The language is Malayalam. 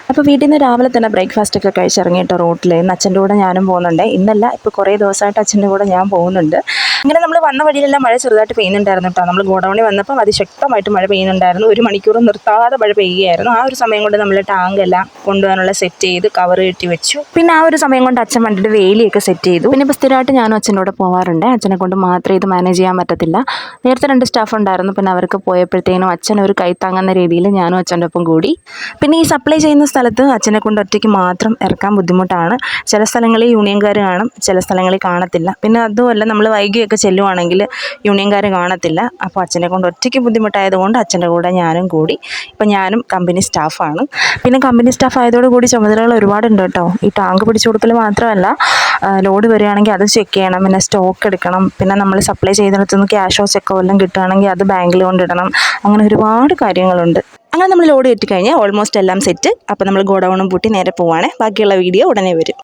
അപ്പോൾ വീട്ടിൽ നിന്ന് രാവിലെ തന്നെ ബ്രേക്ക്ഫാസ്റ്റൊക്കെ കഴിച്ചിറങ്ങിയിട്ട് റോട്ടിൽ ഇന്ന് അച്ഛൻ്റെ കൂടെ ഞാനും പോകുന്നുണ്ട്. ഇന്നല്ല, ഇപ്പോൾ കുറേ ദിവസമായിട്ട് അച്ഛൻ്റെ കൂടെ ഞാൻ പോകുന്നുണ്ട്. അങ്ങനെ നമ്മൾ വന്ന വഴിയിലെല്ലാം മഴ ചെറുതായിട്ട് പെയ്യുന്നുണ്ടായിരുന്നു കേട്ടോ. നമ്മൾ ഗോഡൗണിൽ വന്നപ്പോൾ അതിശക്തമായിട്ട് മഴ പെയ്യുന്നുണ്ടായിരുന്നു. 1 മണിക്കൂർ നിർത്താതെ മഴ പെയ്യുകയായിരുന്നു. ആ ഒരു സമയം കൊണ്ട് നമ്മൾ ടാങ്കെല്ലാം കൊണ്ടുപോകാനുള്ള സെറ്റ് ചെയ്ത് കവർ കെട്ടി വെച്ചു. പിന്നെ ആ ഒരു സമയം കൊണ്ട് അച്ഛൻ വണ്ടിയുടെ വേലിയൊക്കെ സെറ്റ് ചെയ്തു. പിന്നെ ഇപ്പോൾ സ്ഥിരമായിട്ട് ഞാനും അച്ഛൻ്റെ കൂടെ പോകാറുണ്ട്. അച്ഛനെ കൊണ്ട് മാത്രമേ ഇത് മാനേജ് ചെയ്യാൻ പറ്റത്തില്ല. നേരത്തെ 2 സ്റ്റാഫ് ഉണ്ടായിരുന്നു. പിന്നെ അവർക്ക് പോയപ്പോഴത്തേനും അച്ഛൻ ഒരു കൈത്താങ്ങുന്ന രീതിയിൽ ഞാനും അച്ഛൻ്റെ ഒപ്പം കൂടി. പിന്നെ ഈ സപ്ലൈ ചെയ്യുന്ന സ്ഥലത്ത് അച്ഛനെ കൊണ്ട് ഒറ്റയ്ക്ക് മാത്രം ഇറക്കാൻ ബുദ്ധിമുട്ടാണ്. ചില സ്ഥലങ്ങളിൽ യൂണിയൻകാർ കാണും, ചില സ്ഥലങ്ങളിൽ കാണത്തില്ല. പിന്നെ അതുമല്ല, നമ്മൾ വൈകിയൊക്കെ ചെല്ലുവാണെങ്കിൽ യൂണിയൻകാർ കാണത്തില്ല. അപ്പോൾ അച്ഛനെ കൊണ്ട് ഒറ്റയ്ക്ക് ബുദ്ധിമുട്ടായതുകൊണ്ട് അച്ഛൻ്റെ കൂടെ ഞാനും കൂടി. ഇപ്പം ഞാനും കമ്പനി സ്റ്റാഫാണ്. പിന്നെ കമ്പനി സ്റ്റാഫ് ആയതോടുകൂടി ചുമതലകൾ ഒരുപാടുണ്ട് കേട്ടോ. ഈ ടാങ്ക് പിടിച്ചു കൊടുക്കൽ മാത്രമല്ല, ലോഡ് വരികയാണെങ്കിൽ അത് ചെക്ക് ചെയ്യണം, പിന്നെ സ്റ്റോക്ക് എടുക്കണം, പിന്നെ നമ്മൾ സപ്ലൈ ചെയ്തിടത്തുനിന്ന് ക്യാഷോ ചെക്കോ എല്ലാം കിട്ടുകയാണെങ്കിൽ അത് ബാങ്കിൽ കൊണ്ടിടണം. അങ്ങനെ ഒരുപാട് കാര്യങ്ങളുണ്ട്. അങ്ങനെ നമ്മൾ ലോഡ് കയറ്റി കഴിഞ്ഞാൽ ഓൾമോസ്റ്റ് എല്ലാം സെറ്റ്. അപ്പോൾ നമ്മൾ ഗോഡൗണും പൂട്ടി നേരെ പോവുകയാണ്. ബാക്കിയുള്ള വീഡിയോ ഉടനെ വരും.